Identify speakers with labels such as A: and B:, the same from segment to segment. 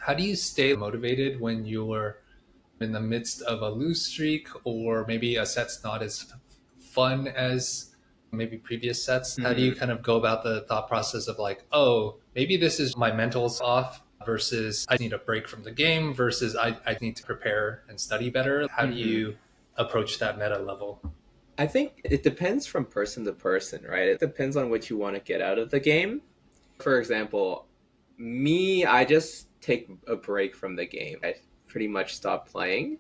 A: How do you stay motivated when you're in the midst of a lose streak or maybe a set's not as fun as maybe previous sets? How do you
B: Hmm.
A: kind of go about the thought process of like, oh, maybe this is my mental's off versus I need a break from the game versus I need to prepare and study better? How do
B: Hmm.
A: you approach that meta level?
B: I think it depends from person to person, right? It depends on what you want to get out of the game. For example, me, I just take a break from the game. I pretty much stop playing.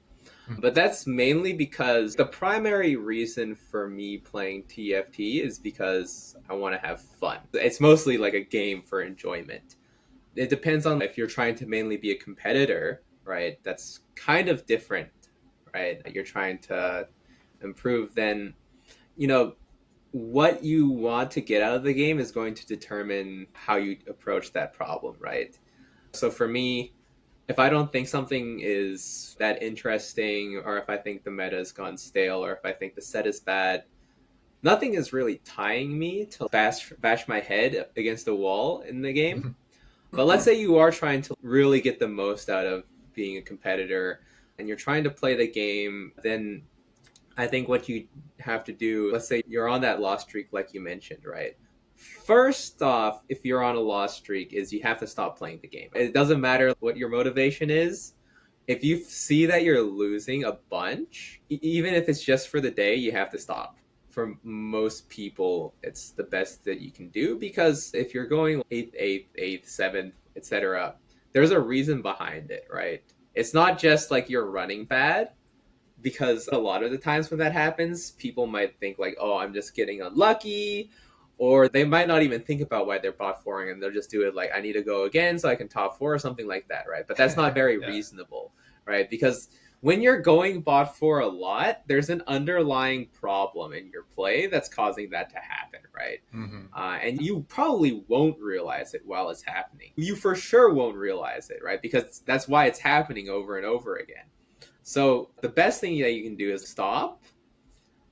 B: But that's mainly because the primary reason for me playing TFT is because I want to have fun. It's mostly like a game for enjoyment. It depends on if you're trying to mainly be a competitor, right? That's kind of different, right? You're trying to improve, then, you know, what you want to get out of the game is going to determine how you approach that problem, right? So for me, if I don't think something is that interesting, or if I think the meta has gone stale, or if I think the set is bad, nothing is really tying me to bash my head against the wall in the game. But let's say you are trying to really get the most out of being a competitor and you're trying to play the game, then I think what you have to do, let's say you're on that loss streak, like you mentioned, right? First off, if you're on a loss streak, is you have to stop playing the game. It doesn't matter what your motivation is. If you see that you're losing a bunch, even if it's just for the day, you have to stop. For most people, it's the best that you can do because if you're going eighth, eighth, eighth, seventh, etc., there's a reason behind it, right? It's not just like you're running bad, because a lot of the times when that happens, people might think like, "Oh, I'm just getting unlucky," or they might not even think about why they're bot foring, and they'll just do it like, "I need to go again so I can top four," or something like that, right? But that's not very
A: Yeah.
B: reasonable, right? Because when you're going bot four a lot, there's an underlying problem in your play that's causing that to happen, right?
A: Hmm.
B: And you probably won't realize it while it's happening. You for sure won't realize it, right? Because that's why it's happening over and over again. So the best thing that you can do is stop,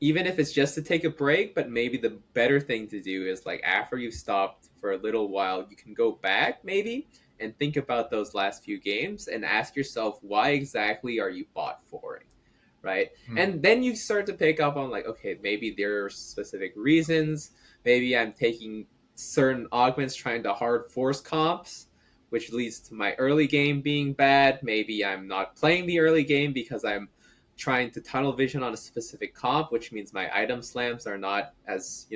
B: even if it's just to take a break. But maybe the better thing to do is like after you've stopped for a little while, you can go back maybe and think about those last few games and ask yourself, why exactly are you bot foring? Right. And then you start to pick up on like, okay, maybe there are specific reasons. Maybe I'm taking certain augments trying to hard force comps, which leads to my early game being bad. Maybe I'm not playing the early game because I'm trying to tunnel vision on a specific comp, which means my item slams are not as,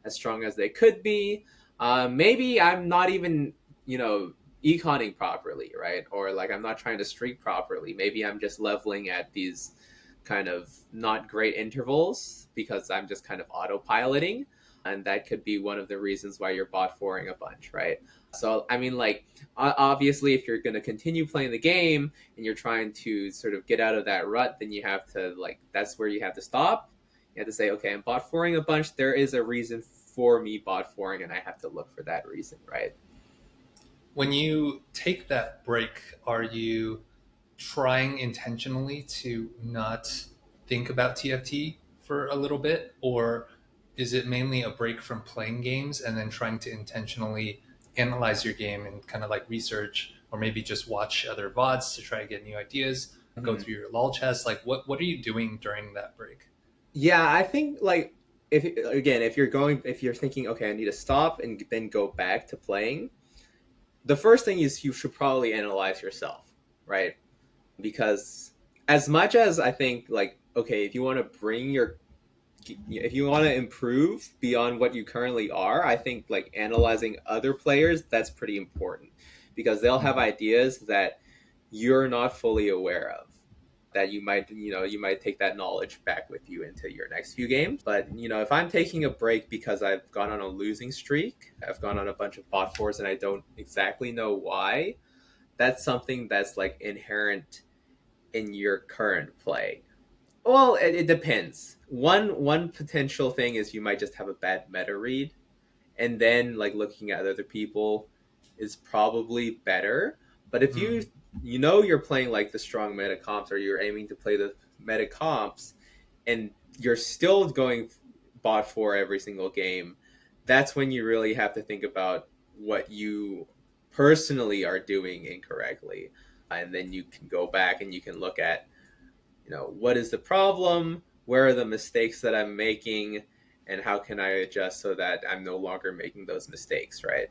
B: as strong as they could be. Maybe I'm not even, econing properly, right? Or like I'm not trying to streak properly. Maybe I'm just leveling at these kind of not great intervals because I'm just kind of autopiloting. And that could be one of the reasons why you're bot foring a bunch, right? So, I mean, like, obviously, if you're going to continue playing the game and you're trying to sort of get out of that rut, then you have to, like, that's where you have to stop. You have to say, okay, I'm bot foring a bunch. There is a reason for me bot foring, and I have to look for that reason, right?
A: When you take that break, are you trying intentionally to not think about TFT for a little bit? Or is it mainly a break from playing games and then trying to intentionally analyze your game and kind of like research or maybe just watch other VODs to try to get new ideas, go
B: Mhm.
A: through your lol chest? Like what are you doing during that break?
B: Yeah, I think like if again if you're thinking okay I need to stop and then go back to playing, the first thing is you should probably analyze yourself, right? Because as much as I think like okay if you want to bring your if you want to improve beyond what you currently are, I think like analyzing other players, that's pretty important because they'll have
A: Mhm.
B: ideas that you're not fully aware of, that you might take that knowledge back with you into your next few games. But if I'm taking a break because I've gone on a losing streak, I've gone on a bunch of bot fours and I don't exactly know why, that's something that's like inherent in your current play. Well, it depends. One potential thing is you might just have a bad meta read, and then like looking at other people is probably better. But if you
A: Mm.
B: you're playing like the strong meta comps or you're aiming to play the meta comps, and you're still going bot for every single game, that's when you really have to think about what you personally are doing incorrectly. And then you can go back and you can look at, what is the problem? Where are the mistakes that I'm making? And how can I adjust so that I'm no longer making those mistakes, right?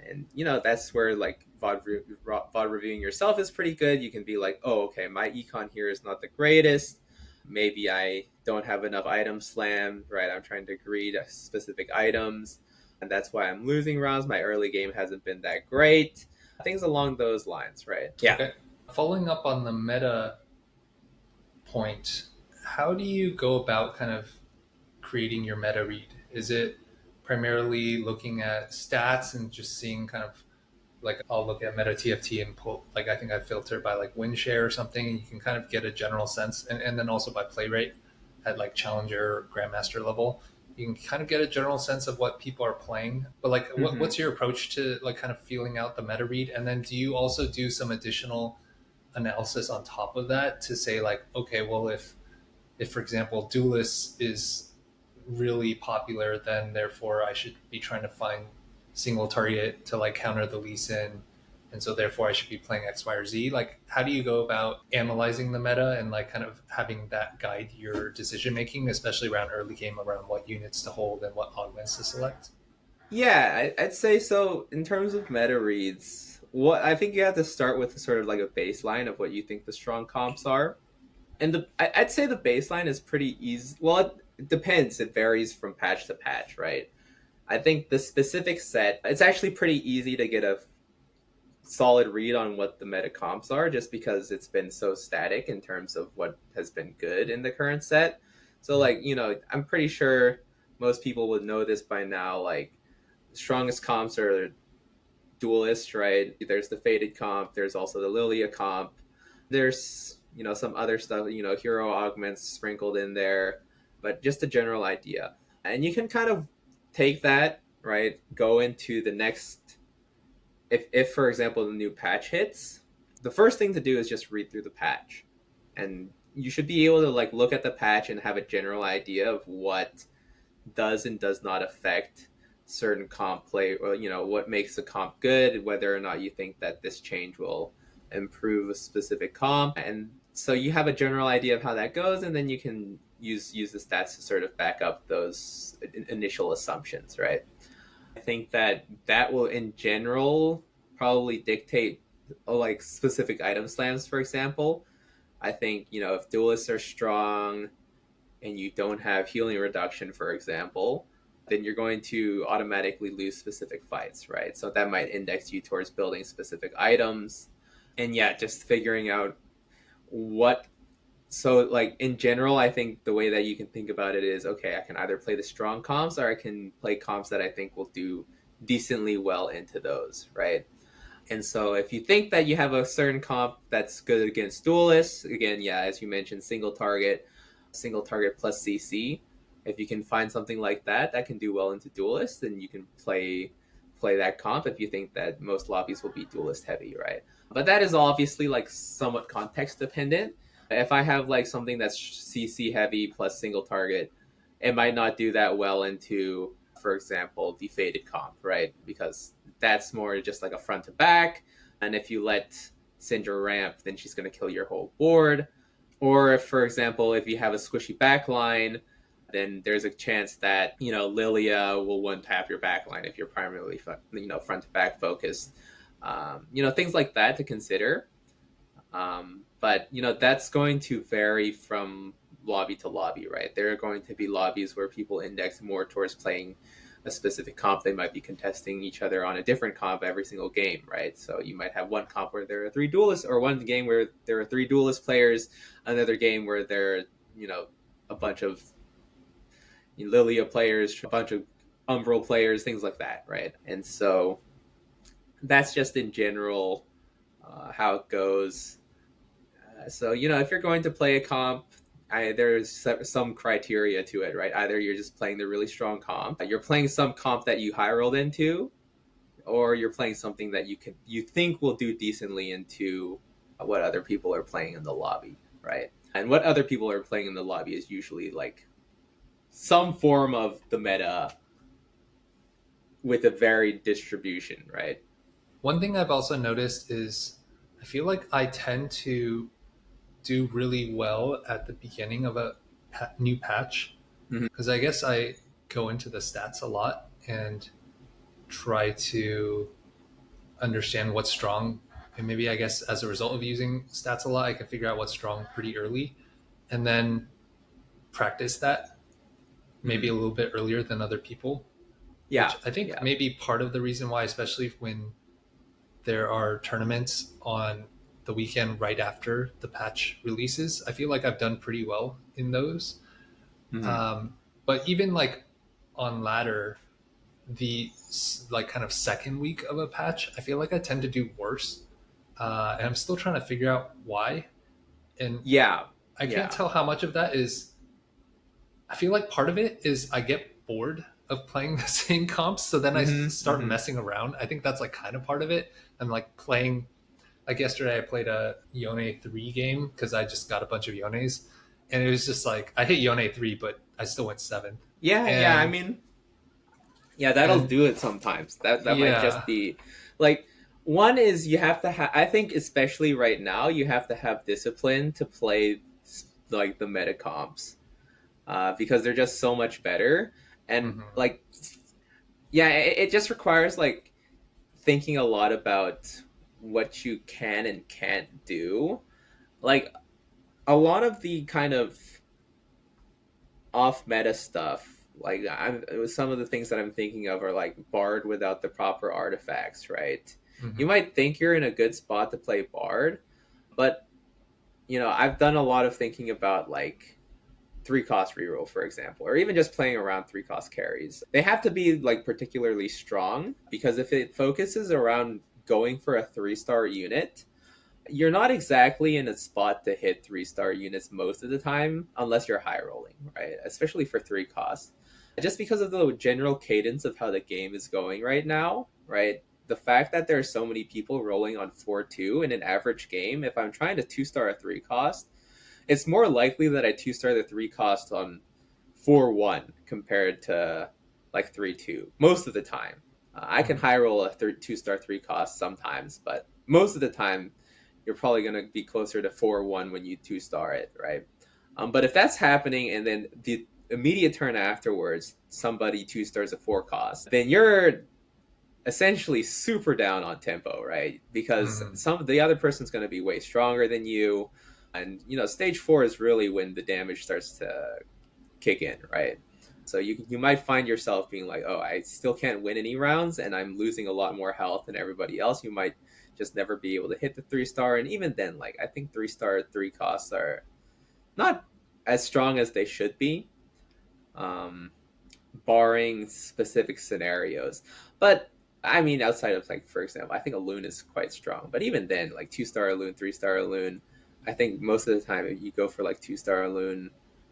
B: And, that's where like VOD reviewing yourself is pretty good. You can be like, oh, okay, my econ here is not the greatest. Maybe I don't have enough items slammed, right? I'm trying to greed specific items, and that's why I'm losing rounds. My early game hasn't been that great. Things along those lines, right? Yeah.
A: Okay. Following up on the meta point, how do you go about kind of creating your meta read? Is it primarily looking at stats and just seeing kind of like I'll look at meta TFT and pull like I think I filter by like win share or something, and you can kind of get a general sense, and then also by play rate at like challenger or grandmaster level. You can kind of get a general sense of what people are playing. But like
B: Mm-hmm.
A: what's your approach to like kind of feeling out the meta read? And then do you also do some additional analysis on top of that to say like, okay, well if for example duelist is really popular, then therefore I should be trying to find single target to like counter the Lee Sin, and so therefore I should be playing X, Y, or Z. Like, how do you go about analyzing the meta and like kind of having that guide your decision making, especially around early game, around what units to hold and what augments to select?
B: Yeah, I'd say so. In terms of meta reads, what I think you have to start with sort of like a baseline of what you think the strong comps are, and I'd say the baseline is pretty easy. Well, it depends. It varies from patch to patch, right? I think the specific set, it's actually pretty easy to get a solid read on what the meta comps are, just because it's been so static in terms of what has been good in the current set. So, like, I'm pretty sure most people would know this by now. Like, the strongest comps are duelist, right? There's the faded comp. There's also the Lilia comp. There's some other stuff. Hero augments sprinkled in there, but just a general idea. And you can kind of take that, right, go into the next. If for example the new patch hits, the first thing to do is just read through the patch, and you should be able to like look at the patch and have a general idea of what does and does not affect certain comp play, or what makes a comp good, whether or not you think that this change will improve a specific comp. And so you have a general idea of how that goes, and then you can use the stats to sort of back up those initial assumptions, right? I think that will in general probably dictate like specific item slams, for example. I think if duelists are strong and you don't have healing reduction, for example, then you're going to automatically lose specific fights, right? So that might index you towards building specific items. And yeah, just figuring out what. So, like, in general, I think the way that you can think about it is okay, I can either play the strong comps or I can play comps that I think will do decently well into those, right? And so if you think that you have a certain comp that's good against duelists, again, yeah, as you mentioned, single target plus CC. If you can find something like that can do well into duelists, then you can play that comp if you think that most lobbies will be duelist heavy, right? But that is obviously like somewhat context dependent. If I have like something that's CC heavy plus single target, it might not do that well into, for example, the faded comp, right? Because that's more just like a front to back. And if you let Syndra ramp, then she's going to kill your whole board. Or if, for example, if you have a squishy backline, then there's a chance that Lilia will one tap your backline if you're primarily front to back focused. Things like that to consider. But that's going to vary from lobby to lobby, right? There are going to be lobbies where people index more towards playing a specific comp. They might be contesting each other on a different comp every single game, right? So you might have one comp where there are three duelists, or one game where there are three duelist players, another game where there are a bunch of Lilia players, a bunch of Umbral players, things like that, right? And so that's just in general how it goes. So if you're going to play a comp, there's some criteria to it, right? Either you're just playing the really strong comp, you're playing some comp that you high rolled into, or you're playing something that you think will do decently into what other people are playing in the lobby, right? And what other people are playing in the lobby is usually like some form of the meta with a varied distribution, right?
A: One thing I've also noticed is I feel like I tend to do really well at the beginning of a new patch
B: Hmm.
A: because I guess I go into the stats a lot and try to understand what's strong. And maybe I guess as a result of using stats a lot, I can figure out what's strong pretty early and then practice that maybe a
B: Hmm.
A: little bit earlier than other people,
B: Yeah,
A: which I think
B: yeah.
A: may be part of the reason why, especially when there are tournaments on the weekend right after the patch releases. I feel like I've done pretty well in those.
B: Hmm.
A: But even like on ladder, the like kind of second week of a patch, I feel like I tend to do worse, and I'm still trying to figure out why. And
B: Yeah,
A: I can't
B: yeah.
A: tell how much of that is. I feel like part of it is I get bored of playing the same comps, so then I
B: Hmm.
A: start
B: Hmm.
A: messing around. I think that's like kind of part of it. I'm like playing like yesterday I played a Yone 3 game because I just got a bunch of Yones. And it was just like I hit Yone 3, but I still went seventh.
B: Yeah, yeah. I
A: And
B: mean, yeah, that'll
A: and
B: do it sometimes. That might just
A: yeah.
B: be like one is you have to have. I think especially right now you have to have discipline to play like the meta comps because they're just so much better and
A: Hmm.
B: like yeah, it just requires like thinking a lot about what you can and can't do. Like a lot of the kind of off meta stuff. Like I'm some of the things that I'm thinking of are like Bard without the proper artifacts, right? You
A: Hmm.
B: might think you're in a good spot to play Bard, but I've done a lot of thinking about like three cost reroll, for example, or even just playing around three cost carries. They have to be like particularly strong because if it focuses around going for a 3-star unit, you're not exactly in a spot to hit 3-star units most of the time unless you're high rolling, right? Especially for three costs. Just because of the general cadence of how the game is going right now, right? The fact that there are so many people rolling on 4-2 in an average game, if I'm trying to 2-star a 3 cost, it's more likely that I 2-star the 3 cost on 4-1 compared to like 3-2 most of the time. I can
A: Hmm.
B: high roll a 2-star 3 cost sometimes, but most of the time you're probably going to be closer to 4-1 when you 2-star it, right? But if that's happening and then the immediate turn afterwards, somebody 2-stars a 4 cost, then you're essentially super down on tempo, right? Because
A: Hmm.
B: some the other person's going to be way stronger than you, and stage 4 is really when the damage starts to kick in, right? So you might find yourself being like, oh, I still can't win any rounds, and I'm losing a lot more health than everybody else. You might just never be able to hit the 3-star, and even then, like I think 3-star 3 costs are not as strong as they should be, um, barring specific scenarios. But I mean, outside of like, for example, I think a loon is quite strong. But even then, like 2-star loon, 3-star loon, I think most of the time if you go for like 2-star loon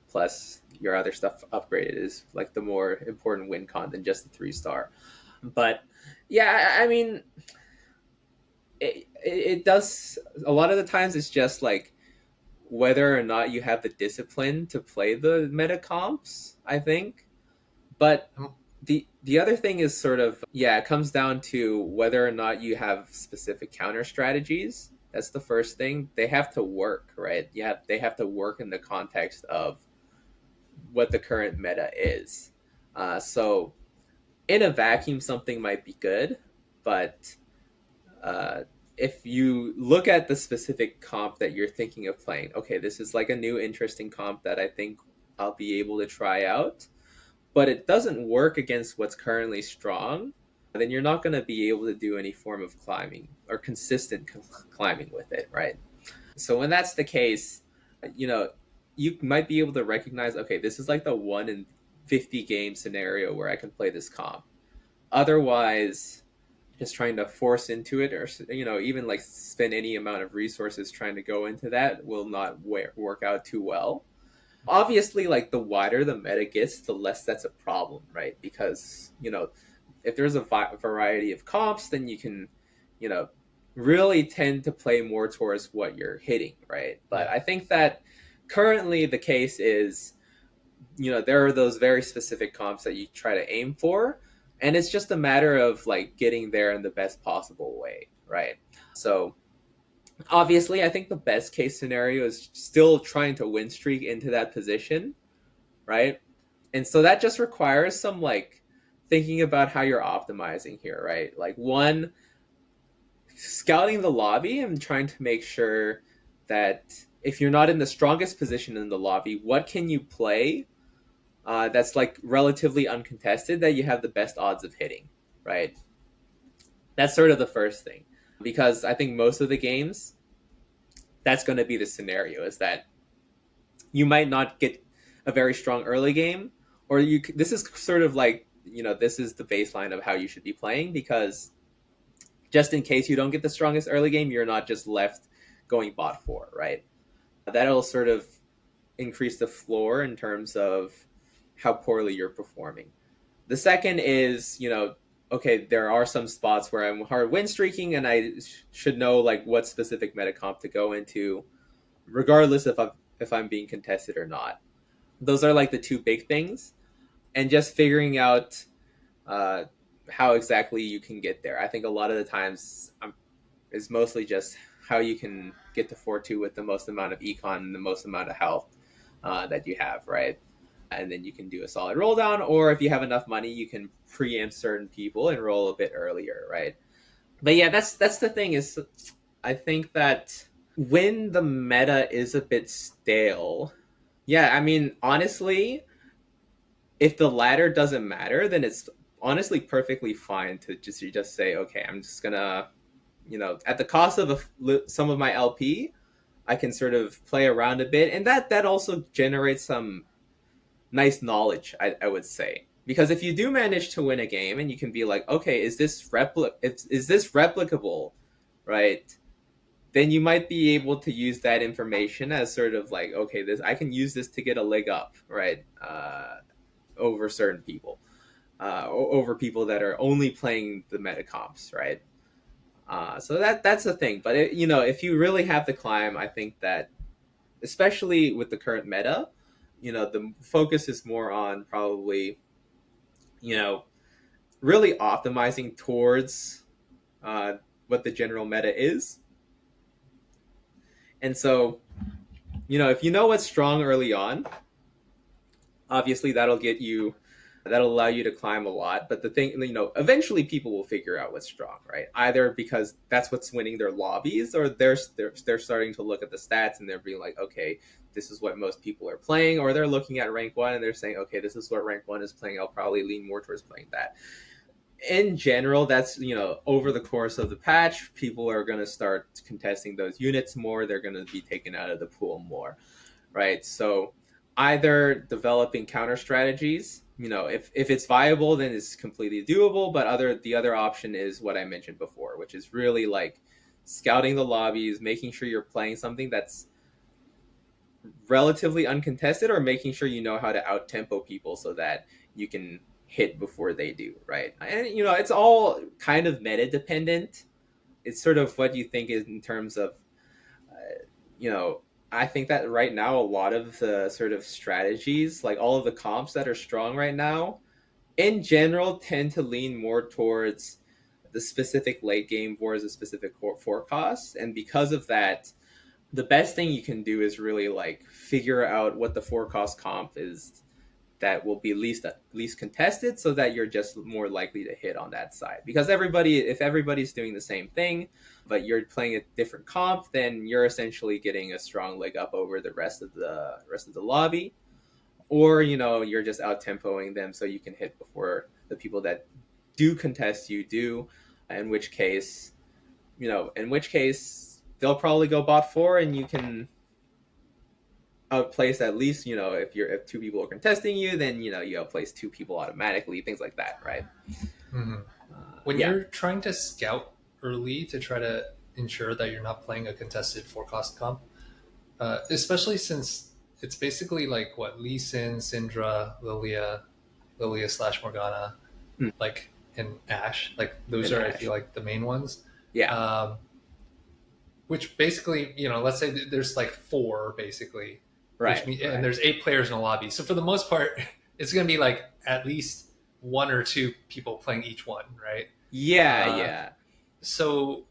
B: plus your other stuff upgraded is like the more important win con than just the 3-star. But yeah, I mean, it does a lot of the times. It's just like whether or not you have the discipline to play the meta comps. I think, but the other thing is sort of yeah, it comes down to whether or not you have specific counter strategies. That's the first thing. They have to work, right? Yeah, they have to work in the context of what the current meta is. So in a vacuum, something might be good, but uh, if you look at the specific comp that you're thinking of playing, okay, this is like a new interesting comp that I think I'll be able to try out, but it doesn't work against what's currently strong, then you're not going to be able to do any form of climbing or consistent climbing with it, right? So when that's the case, you know, you might be able to recognize, okay, this is like the 1 in 50 game scenario where I can play this comp. Otherwise, just trying to force into it or even like spend any amount of resources trying to go into that will not work out too well. Obviously, like the wider the meta gets, the less that's a problem, right? Because if there's a variety of comps, then you can you know really tend to play more towards what you're hitting, right? But
A: Yeah.
B: I think that currently the case is there are those very specific comps that you try to aim for, And it's just a matter of like getting there in the best possible way, right? So obviously, I think the best case scenario is still trying to win streak into that position, right? And so that just requires some like thinking about how you're optimizing here, right? Like one, scouting the lobby and trying to make sure that if you're not in the strongest position in the lobby, what can you play that's like relatively uncontested that you have the best odds of hitting, right? That's sort of the first thing, because I think most of the games that's going to be the scenario is that you might not get a very strong early game, or you. This is sort of like, this is the baseline of how you should be playing, because just in case you don't get the strongest early game, you're not just left going bot 4, right? That'll sort of increase the floor in terms of how poorly you're performing. The second is, okay, there are some spots where I'm hard win streaking, and I should know like what specific meta comp to go into, regardless if I'm being contested or not. Those are like the two big things, and just figuring out uh, how exactly you can get there. I think a lot of the times is mostly just how you can get to 4-2 with the most amount of econ and the most amount of health that you have, right? And then you can do a solid roll down, or if you have enough money, you can preempt certain people and roll a bit earlier, right? But yeah, that's the thing is, I think that when the meta is a bit stale, yeah, I mean, honestly, if the ladder doesn't matter, then it's honestly perfectly fine to just say, okay, I'm just gonna, at the cost of some of my LP, I can sort of play around a bit, and that also generates some nice knowledge, I would say. Because if you do manage to win a game, and you can be like, okay, is this replicable, right? Then you might be able to use that information as sort of like, okay, this I can use this to get a leg up, right? Over certain people, over people that are only playing the meta comps, right? So that's the thing. But if you really have to climb, I think that especially with the current meta, the focus is more on probably, you know, really optimizing towards uh, what the general meta is. And so, if you know what's strong early on, obviously that'll allow you to climb a lot. But the thing, eventually people will figure out what's strong, right? Either because that's what's winning their lobbies, or they're starting to look at the stats and they're being like, okay, this is what most people are playing, or they're looking at rank 1 and they're saying, okay, this is what rank 1 is playing, I'll probably lean more towards playing that. In general, that's, over the course of the patch, people are going to start contesting those units more, they're going to be taken out of the pool more, right? So either developing counter strategies, if it's viable, then it's completely doable. But the other option is what I mentioned before, which is really like scouting the lobbies, making sure you're playing something that's relatively uncontested, or making sure you know how to out tempo people so that you can hit before they do, right? And it's all kind of meta dependent. It's sort of what you think is in terms of you know I think that right now a lot of the sort of strategies, like all of the comps that are strong right now, in general tend to lean more towards the specific late game versus a specific forecast. And because of that, the best thing you can do is really like figure out what the forecast comp is that will be least contested, so that you're just more likely to hit on that side. Because if everybody's doing the same thing, but you're playing a different comp, then you're essentially getting a strong leg up over the rest of the lobby. Or you're just out tempoing them so you can hit before the people that do contest you do. In which case they'll probably go bot 4, and you can outplace at least, if two people are contesting you, then you outplace two people automatically, things like that, right?
A: Mm-hmm. When
B: Yeah.
A: you're trying to scout early to try to ensure that you're not playing a contested forecast comp, especially since it's basically like what Lee Sin, Syndra, Lilia slash Morgana,
B: Hmm.
A: like and Ash, like those
B: And
A: are I
B: Ash.
A: feel like the main ones.
B: Yeah.
A: Which basically, let's say there's like four basically,
B: Right.
A: and
B: Right.
A: there's 8 players in a lobby. So for the most part, it's going to be like at least one or two people playing each one, right?
B: Yeah,
A: Uh,
B: yeah.
A: so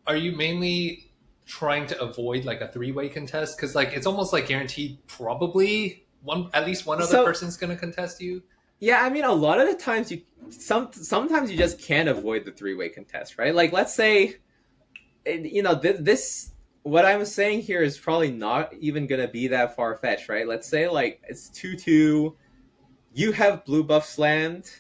A: are you mainly trying to avoid like a three-way contest? Because like it's almost like guaranteed probably one at least one other
B: So
A: person's going to contest you.
B: yeah, I mean, a lot of the times sometimes you just can't avoid the three-way contest, right? Like, let's say, this what I'm saying here is probably not even gonna be that far fetched, right? Let's say like it's 2-2, you have blue buff slammed,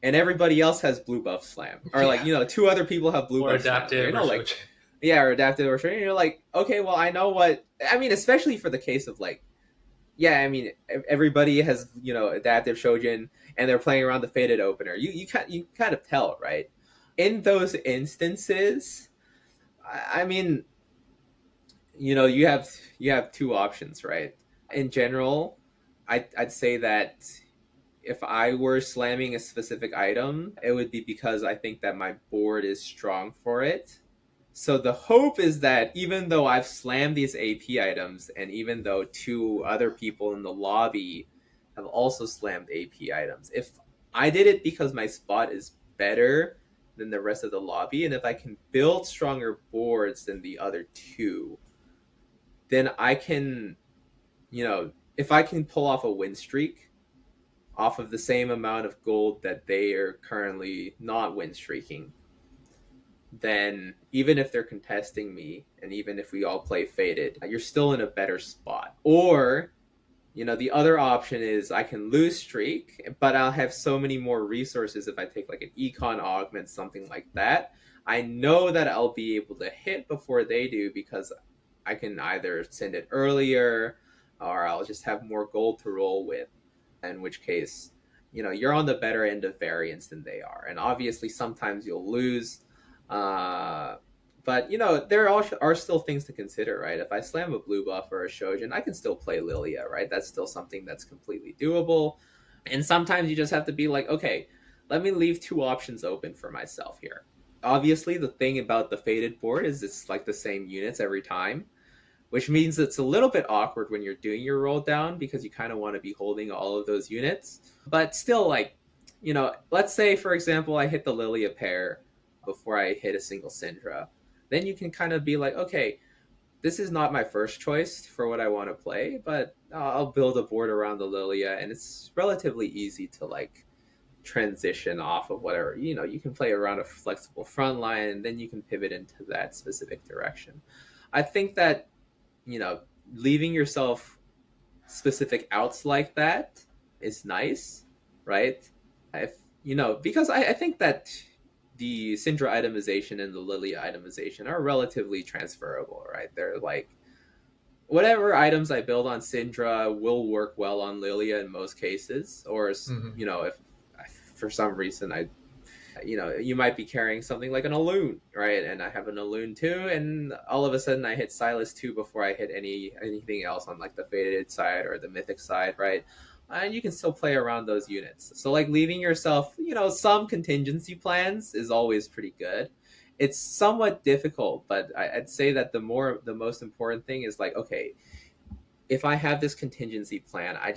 B: and everybody else has blue buff slam, or like
A: Yeah,
B: two other people have blue
A: or
B: buff slam.
A: adaptive or
B: Like
A: shoji.
B: yeah, or adaptive or training. You're like, okay, well, I know what I mean, especially for the case of like yeah, I mean, everybody has adaptive Shojin, and they're playing around the faded opener. You kind of tell, right? In those instances, I mean, you have two options, right? In general, I'd say that if I were slamming a specific item, it would be because I think that my board is strong for it. So the hope is that even though I've slammed these AP items, and even though two other people in the lobby have also slammed AP items, if I did it because my spot is better than the rest of the lobby, and if I can build stronger boards than the other two, then I can, if I can pull off a win streak off of the same amount of gold that they are currently not win streaking, then even if they're contesting me and even if we all play faded, you're still in a better spot. Or, the other option is I can lose streak, but I'll have so many more resources if I take like an econ augment, something like that. I know that I'll be able to hit before they do because I can either send it earlier or I'll just have more gold to roll with. In which case, you're on the better end of variance than they are. And obviously, sometimes you'll lose. Uh, but, there are still things to consider, right? If I slam a blue buff or a Shojin, I can still play Lilia, right? That's still something that's completely doable. And sometimes you just have to be like, okay, let me leave two options open for myself here. Obviously, the thing about the faded board is it's like the same units every time, which means it's a little bit awkward when you're doing your roll down because you kind of want to be holding all of those units. But still, like, let's say, for example, I hit the Lilia pair before I hit a single Syndra. Then you can kind of be like, okay, this is not my first choice for what I want to play, but I'll build a board around the Lilia, and it's relatively easy to, like, transition off of whatever. You can play around a flexible front line, and then you can pivot into that specific direction. I think that you know, leaving yourself specific outs like that is nice, right? If because I think that the Syndra itemization and the Lilia itemization are relatively transferable, right? They're like whatever items I build on Syndra will work well on Lilia in most cases, or
A: Mm-hmm.
B: if for some reason you might be carrying something like an Alloon, right? And I have an Alloon too, and all of a sudden I hit Silas 2 before I hit anything else on like the faded side or the mythic side, right? And you can still play around those units. So like leaving yourself, some contingency plans is always pretty good. It's somewhat difficult, but I'd say that the most important thing is like, okay, if I have this contingency plan, I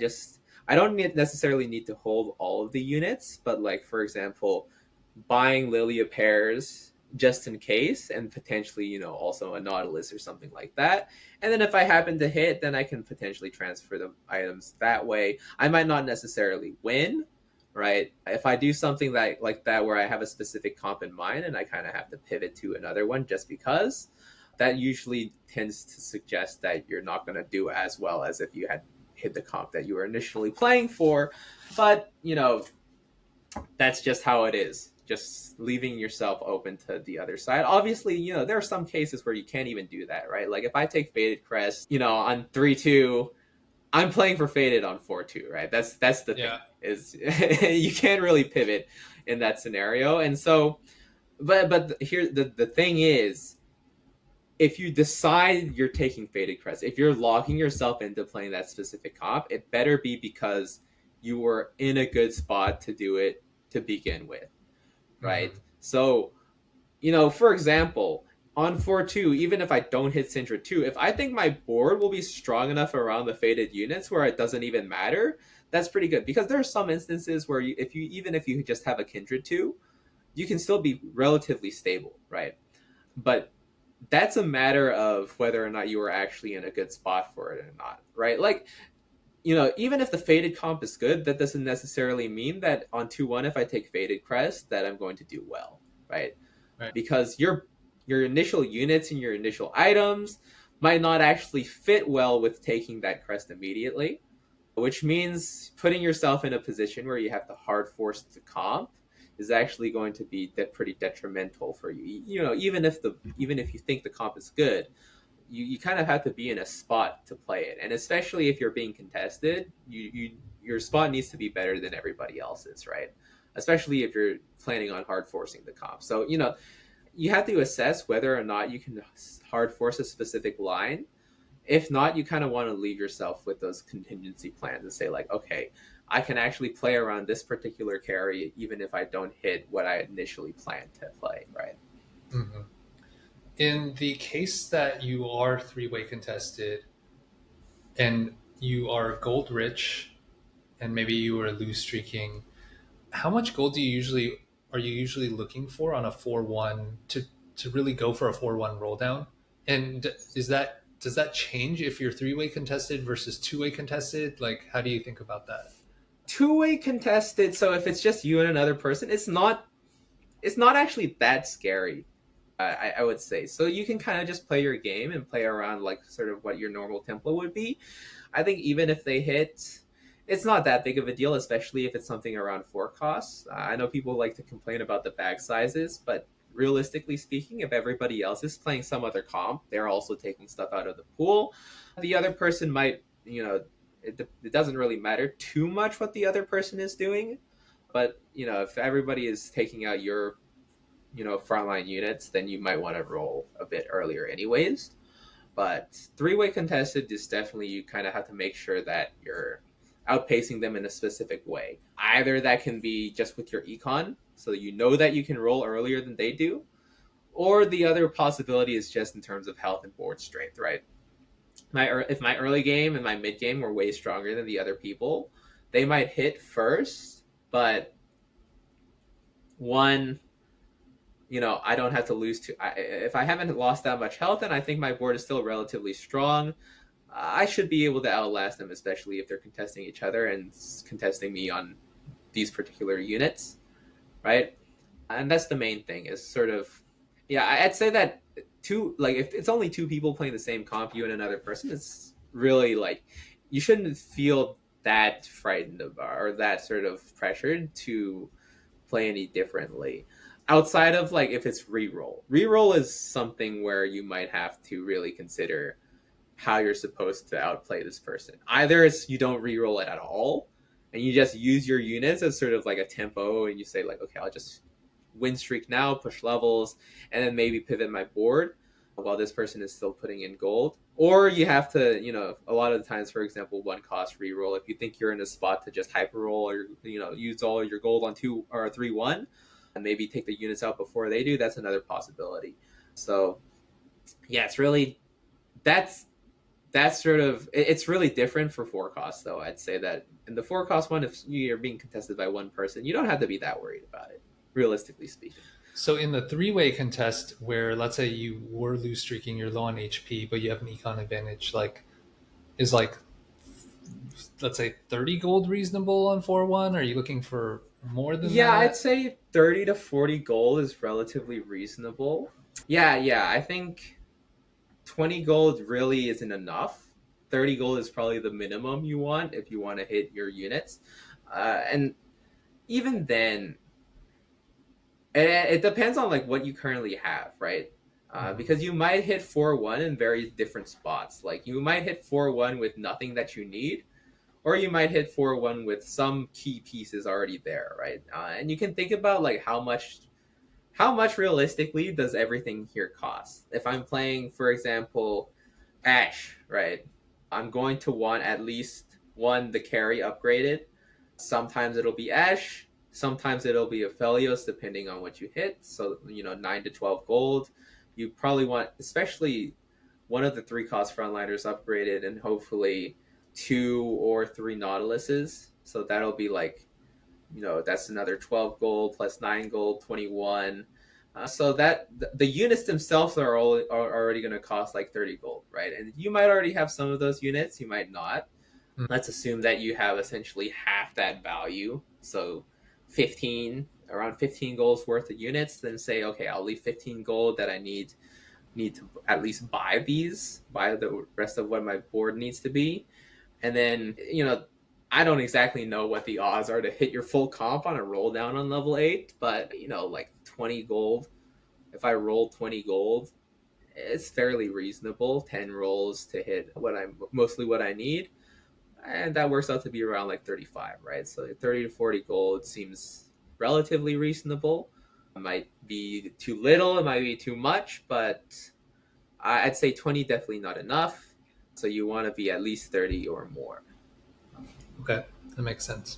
B: don't necessarily need to hold all of the units, but like for example, buying Lilia pairs just in case, and potentially also a Nautilus or something like that. And then if I happen to hit, then I can potentially transfer the items that way. I might not necessarily win, right? If I do something like that where I have a specific comp in mind and I kind of have to pivot to another one just because, that usually tends to suggest that you're not going to do as well as if you had hit the comp that you were initially playing for. But that's just how it is. Just leaving yourself open to the other side. Obviously, there are some cases where you can't even do that, right? Like if I take Faded Crest, on 3-2, I'm playing for Faded on 4-2, right? That's the thing.
A: Yeah.
B: Is you can't really pivot in that scenario. And so but here the thing is, if you decide you're taking Faded Crest, if you're locking yourself into playing that specific comp, it better be because you were in a good spot to do it to begin with, right?
A: Mm-hmm.
B: So, for example, on 4-2, even if I don't hit Syndra 2, if I think my board will be strong enough around the faded units where it doesn't even matter, that's pretty good because there are some instances where if you even if you just have a kindred two, you can still be relatively stable, right? But that's a matter of whether or not you are actually in a good spot for it or not, right? Like, even if the faded comp is good, that doesn't necessarily mean that on 2-1, if I take faded crest, that I'm going to do well, right?
A: Right.
B: Because your initial units and your initial items might not actually fit well with taking that crest immediately, which means putting yourself in a position where you have to hard force the comp is actually going to be pretty detrimental for you. Even if you think the comp is good, you kind of have to be in a spot to play it, and especially if you're being contested, your spot needs to be better than everybody else's, right? Especially if you're planning on hard forcing the comp. So you have to assess whether or not you can hard force a specific line. If not, you kind of want to leave yourself with those contingency plans and say like, okay, I can actually play around this particular carry even if I don't hit what I initially planned to play, right?
A: Hmm. In the case that you are three-way contested and you are gold rich and maybe you are loose streaking, how much gold are you usually looking for on a 4-1 to really go for a 4-1 roll down? And does that change if you're three-way contested versus two-way contested? Like, how do you think about that?
B: Two-way contested, so if it's just you and another person, it's not actually that scary. I would say so. You can kind of just play your game and play around like sort of what your normal tempo would be. I think even if they hit, it's not that big of a deal, especially if it's something around four costs. I know people like to complain about the bag sizes, but realistically speaking, if everybody else is playing some other comp, they're also taking stuff out of the pool. The other person might, it doesn't really matter too much what the other person is doing. But if everybody is taking out your frontline units, then you might want to roll a bit earlier, anyways. But three-way contested is definitely you kind of have to make sure that you're outpacing them in a specific way. Either that can be just with your econ, so you know that you can roll earlier than they do, or the other possibility is just in terms of health and board strength, right? If my early game and my mid game were way stronger than the other people, they might hit first, but one, I don't have to lose if I haven't lost that much health and I think my board is still relatively strong, I should be able to outlast them, especially if they're contesting each other and contesting me on these particular units, right? And that's the main thing is sort of, yeah, I'd say that if it's only two people playing the same comp, you and another person, it's really like, you shouldn't feel that frightened about or that sort of pressured to play any differently outside of like if it's reroll is something where you might have to really consider how you're supposed to outplay this person. Either it's you don't reroll it at all and you just use your units as sort of like a tempo and you say like, okay, I'll just win streak now, push levels, and then maybe pivot my board while this person is still putting in gold. Or you have to, a lot of the times, for example, one cost reroll. If you think you're in a spot to just hyper roll or use all your gold on 2 or 3-1, and maybe take the units out before they do, that's another possibility. So yeah, it's really that's sort of it's really different for four costs though. I'd say that in the four cost one, if you're being contested by one person, you don't have to be that worried about it, realistically speaking.
A: So in the three-way contest, where let's say you were loose streaking, you're low on HP, but you have an econ advantage, like is like let's say 30 gold reasonable on 4-1? Are you looking for more than
B: Yeah, I'd
A: that?
B: say 30 to 40 gold is relatively reasonable. Yeah, I think 20 gold really isn't enough. 30 gold is probably the minimum you want if you want to hit your units. And even then, it depends on like what you currently have, right?
A: Mhm.
B: Because you might hit 4-1 in very different spots. Like you might hit 4-1 with nothing that you need, or you might hit 4-1 with some key pieces already there, right? And you can think about like how much realistically does everything here cost? If I'm playing, for example, Ash, right? I'm going to want at least one the carry upgraded. Sometimes it'll be Ash, sometimes it'll be Aphelios, depending on what you hit. So 9 to 12 gold. You probably want, especially one of the three cost frontliners upgraded, and hopefully two or three Nautiluses. So that'll be like, that's another 12 gold plus 9 gold, 21. So that the units themselves are already going to cost like 30 gold, right? And you might already have some of those units, you might not.
A: Mm.
B: Let's assume that you have essentially half that value. So 15, around 15 gold's worth of units, then say, okay, I'll leave 15 gold that I need to at least buy the rest of what my board needs to be. And then, I don't exactly know what the odds are to hit your full comp on a roll down on level 8, but, like 20 gold. If I roll 20 gold, it's fairly reasonable. 10 rolls to hit mostly what I need. And that works out to be around like 35, right? So 30 to 40 gold seems relatively reasonable. It might be too little, it might be too much, but I'd say 20 definitely not enough. So you want to be at least 30 or more.
A: Okay, that makes sense.